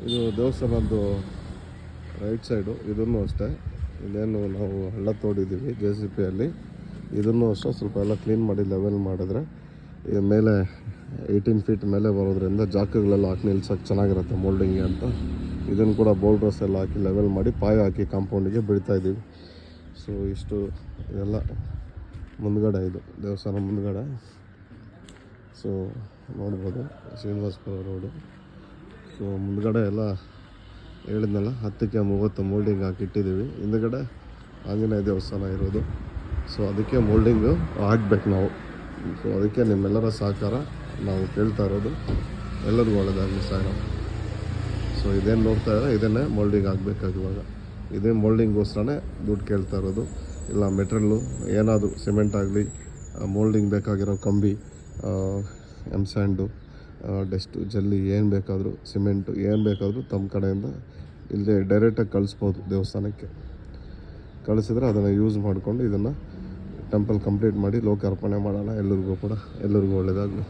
ಇದು ದೇವಸ್ಥಾನದ್ದು right side. ಇದನ್ನು ಅಷ್ಟೇ, ಇಲ್ಲೇನು ನಾವು ಹಳ್ಳ ತೋಡಿದ್ದೀವಿ JCPಯಲ್ಲಿ. ಇದನ್ನು ಅಷ್ಟೇ ಸ್ವಲ್ಪ ಎಲ್ಲ ಕ್ಲೀನ್ ಮಾಡಿ ಲೆವೆಲ್ ಮಾಡಿದ್ರೆ ಈ ಮೇಲೆ 18 ಫೀಟ್ ಮೇಲೆ ಬರೋದ್ರಿಂದ ಜಾಕಗಳೆಲ್ಲ ಹಾಕಿ ನಿಲ್ಸೋಕ್ಕೆ ಚೆನ್ನಾಗಿರುತ್ತೆ ಮೋಲ್ಡಿಂಗ್ಗೆ ಅಂತ. ಇದನ್ನು ಕೂಡ ಬೋಲ್ಡ್ರಸ್ ಎಲ್ಲ ಹಾಕಿ ಲೆವೆಲ್ ಮಾಡಿ ಪಾಯ ಹಾಕಿ ಕಾಂಪೌಂಡಿಗೆ ಬಿಡ್ತಾಯಿದ್ದೀವಿ. ಸೊ ಇಷ್ಟು ಇದೆಲ್ಲ ಮುಂದ್ಗಡೆ, ಇದು ದೇವಸ್ಥಾನ ಮುಂದ್ಗಡೆ. ಸೊ ನೋಡ್ಬೋದು ಶ್ರೀನಿವಾಸಪುರ ರೋಡು. ಸೊ ಮುಂದ್ಗಡೆ ಎಲ್ಲ ಹೇಳಿದ್ನಲ್ಲ 10ಕ್ಕೆ 30 ಮೋಲ್ಡಿಂಗ್ ಹಾಕಿಟ್ಟಿದ್ದೀವಿ. ಹಿಂದ್ಗಡೆ ಆಂಜನೇಯ ದೇವಸ್ಥಾನ ಇರೋದು. ಸೊ ಅದಕ್ಕೆ ಮೋಲ್ಡಿಂಗು ಹಾಕ್ಬೇಕು ನಾವು. ಸೊ ಅದಕ್ಕೆ ನಿಮ್ಮೆಲ್ಲರ ಸಹಕಾರ ನಾವು ಕೇಳ್ತಾ ಇರೋದು. ಎಲ್ಲರಿಗೂ ಒಳ್ಳೆಯದಾಗಲಿ ಸಾಯಿರಾಮ್. ಸೊ ಇದೇನು ನೋಡ್ತಾ ಇದ್ದಾರೆ ಇದನ್ನೇ ಮೋಲ್ಡಿಂಗ್ ಆಗಬೇಕಾಗಿವಾಗ. ಇದೇ ಮೋಲ್ಡಿಂಗೋಸ್ಕರನೇ ದುಡ್ಡು ಕೇಳ್ತಾ ಇರೋದು. ಇಲ್ಲ ಮೆಟ್ರಿಯಲ್ಲು ಏನಾದರೂ ಸಿಮೆಂಟ್ ಆಗಲಿ, ಮೋಲ್ಡಿಂಗ್ ಬೇಕಾಗಿರೋ ಕಂಬಿ, ಸ್ಯಾಂಡು, ಡಸ್ಟು, ಜಲ್ಲಿ ಏನು ಬೇಕಾದರೂ, ಸಿಮೆಂಟು ಏನು ಬೇಕಾದರೂ ತಮ್ಮ ಕಡೆಯಿಂದ ಇಲ್ಲೇ ಡೈರೆಕ್ಟಾಗಿ ಕಳಿಸ್ಬೋದು ದೇವಸ್ಥಾನಕ್ಕೆ. ಕಳಿಸಿದ್ರೆ ಅದನ್ನು ಯೂಸ್ ಮಾಡಿಕೊಂಡು ಇದನ್ನು ಟೆಂಪಲ್ ಕಂಪ್ಲೀಟ್ ಮಾಡಿ ಲೋಕಾರ್ಪಣೆ ಮಾಡೋಣ. ಎಲ್ಲರಿಗೂ ಒಳ್ಳೆಯದಾಗಲಿ.